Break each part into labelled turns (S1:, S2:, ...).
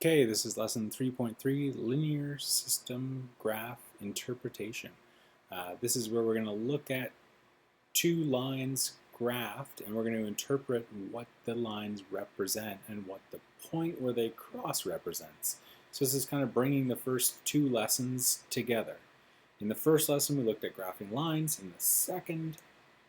S1: Okay, this is lesson 3.3, linear system graph interpretation. This is where we're going to look at two lines graphed and we're going to interpret what the lines represent and what the point where they cross represents. So this is kind of bringing the first two lessons together. In the first lesson we looked at graphing lines. In the second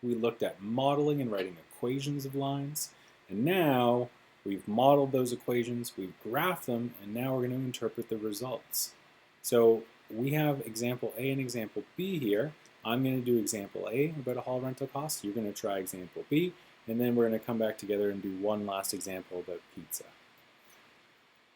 S1: we looked at modeling and writing equations of lines. And now we've modeled those equations, we've graphed them, and now we're going to interpret the results. So we have example A and example B here. I'm going to do example A about a hall rental cost. You're going to try example B, and then we're going to come back together and do one last example about pizza.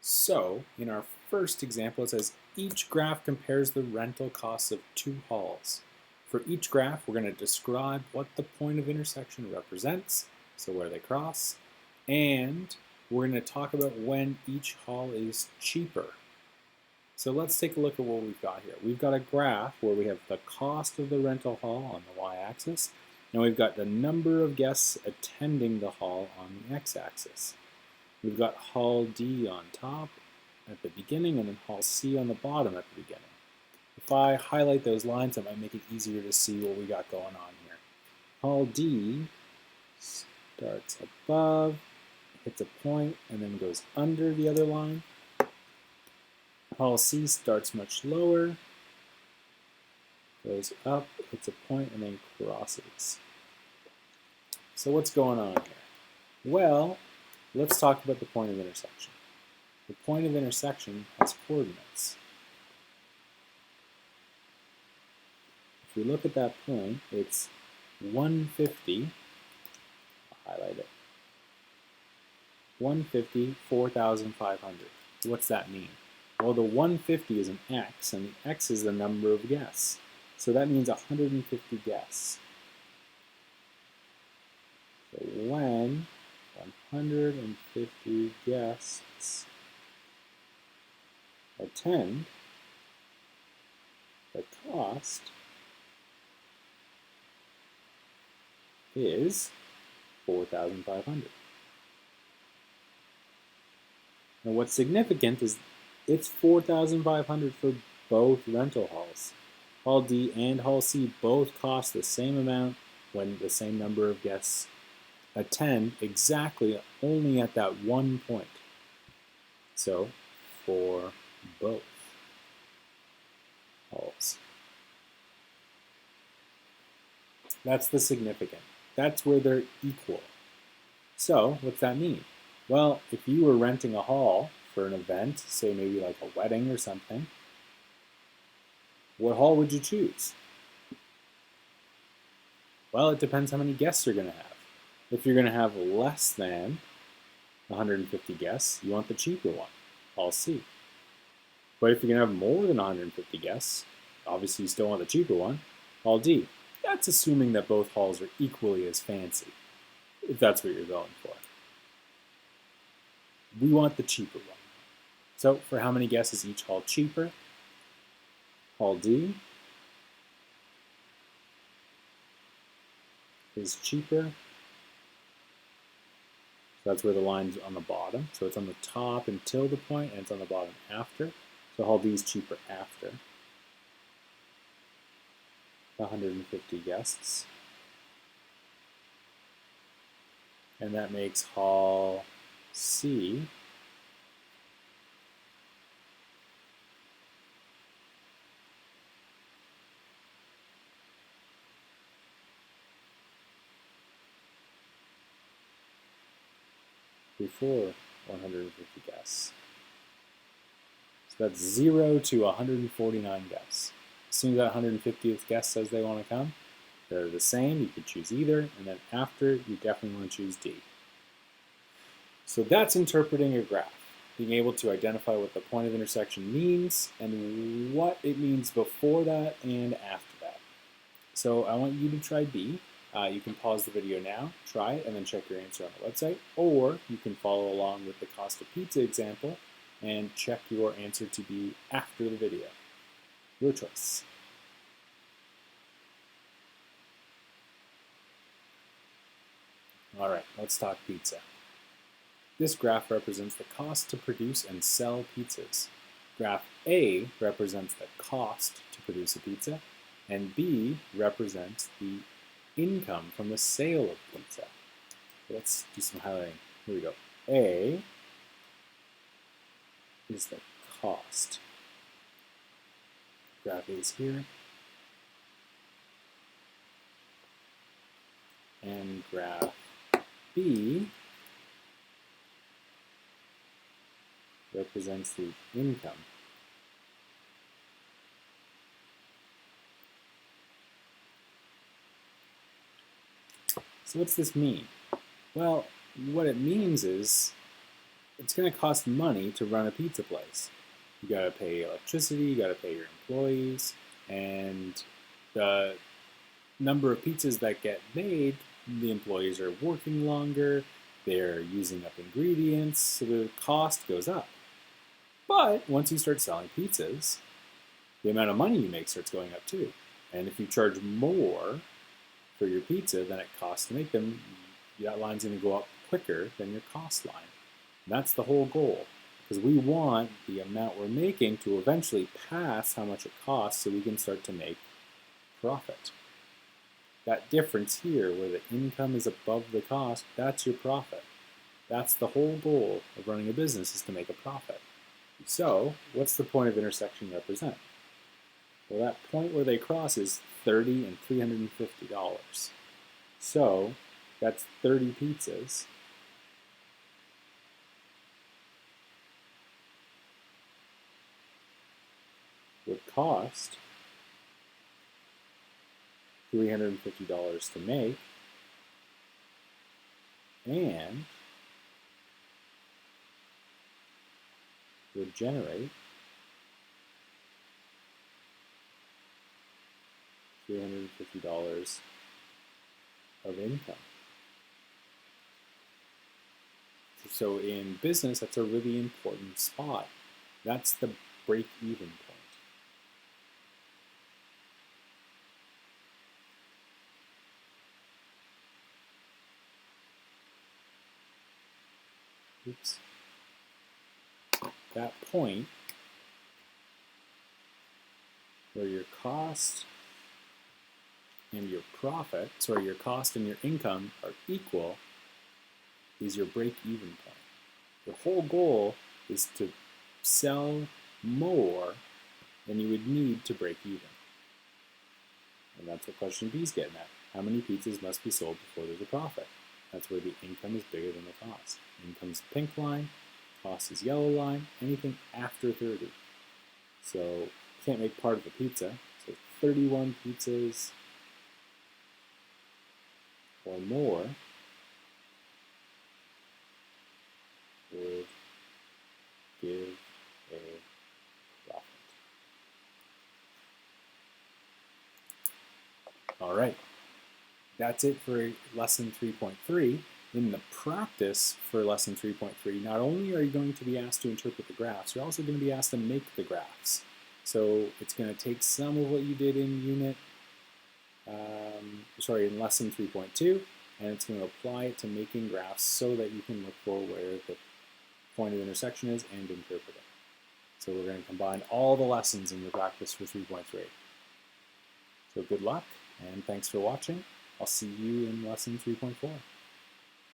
S1: So in our first example, it says each graph compares the rental costs of two halls. For each graph, we're going to describe what the point of intersection represents, so where they cross, and we're going to talk about when each hall is cheaper. So let's take a look at what we've got here. We've got a graph where we have the cost of the rental hall on the y-axis, and we've got the number of guests attending the hall on the x-axis. We've got hall D on top at the beginning, and then hall C on the bottom at the beginning. If I highlight those lines, it might make it easier to see what we got going on here. Hall D starts above, hits a point, and then goes under the other line. Hall C starts much lower, goes up, hits a point, and then crosses. So what's going on here? Well, let's talk about the point of intersection. The point of intersection has coordinates. If we look at that point, it's 150, I'll highlight it, 150, 4,500. What's that mean? Well, the 150 is an x, and the x is the number of guests. So that means 150 guests. So when 150 guests attend, the cost is 4,500. Now what's significant is it's 4,500 for both rental halls. Hall D and Hall C both cost the same amount when the same number of guests attend, exactly only at that one point. So for both halls. That's the significant. That's where they're equal. So what's that mean? Well, if you were renting a hall for an event, say maybe like a wedding or something, what hall would you choose? Well, it depends how many guests you're going to have. If you're going to have less than 150 guests, you want the cheaper one, Hall C. But if you're going to have more than 150 guests, obviously you still want the cheaper one, Hall D. That's assuming that both halls are equally as fancy, if that's what you're going for. We want the cheaper one. So for how many guests is each hall cheaper? Hall D is cheaper. So that's where the line's on the bottom. So it's on the top until the point, and it's on the bottom after. So Hall D is cheaper after 150 guests. And that makes Hall C before 150 guests. So that's 0 to 149 guests. As soon as that 150th guest says they want to come, they're the same. You could choose either, and then after, you definitely want to choose D. So that's interpreting a graph, being able to identify what the point of intersection means and what it means before that and after that. So I want you to try B. You can pause the video now, try it, and then check your answer on the website, or you can follow along with the cost of pizza example and check your answer to be after the video. Your choice. All right, let's talk pizza. This graph represents the cost to produce and sell pizzas. Graph A represents the cost to produce a pizza, and B represents the income from the sale of pizza. Let's do some highlighting. Here we go. A is the cost. Graph A is here. And graph B represents the income. So what's this mean? Well, what it means is it's going to cost money to run a pizza place. You got to pay electricity, you got to pay your employees, and the number of pizzas that get made, the employees are working longer, they're using up ingredients, so the cost goes up. But once you start selling pizzas, the amount of money you make starts going up too. And if you charge more for your pizza than it costs to make them, that line's going to go up quicker than your cost line. And that's the whole goal, because we want the amount we're making to eventually pass how much it costs so we can start to make profit. That difference here, where the income is above the cost, that's your profit. That's the whole goal of running a business, is to make a profit. So, what's the point of intersection represent? Well, that point where they cross is $30 and $350. So, that's 30 pizzas. Would cost $350 to make, and would generate $350 of income. So in business, that's a really important spot. That's the break-even point. Oops. That point where your cost and your profit, sorry, your cost and your income are equal is your break-even point. The whole goal is to sell more than you would need to break even. And that's what question B is getting at. How many pizzas must be sold before there's a profit? That's where the income is bigger than the cost. Income's the pink line, cost is yellow line, anything after 30. So you can't make part of a pizza. So 31 pizzas or more would give a profit. All right, that's it for lesson 3.3. In the practice for lesson 3.3, not only are you going to be asked to interpret the graphs, you're also going to be asked to make the graphs. So it's going to take some of what you did in in lesson 3.2, and it's going to apply it to making graphs so that you can look for where the point of intersection is and interpret it. So we're going to combine all the lessons in your practice for 3.3. So good luck, and thanks for watching. I'll see you in lesson 3.4.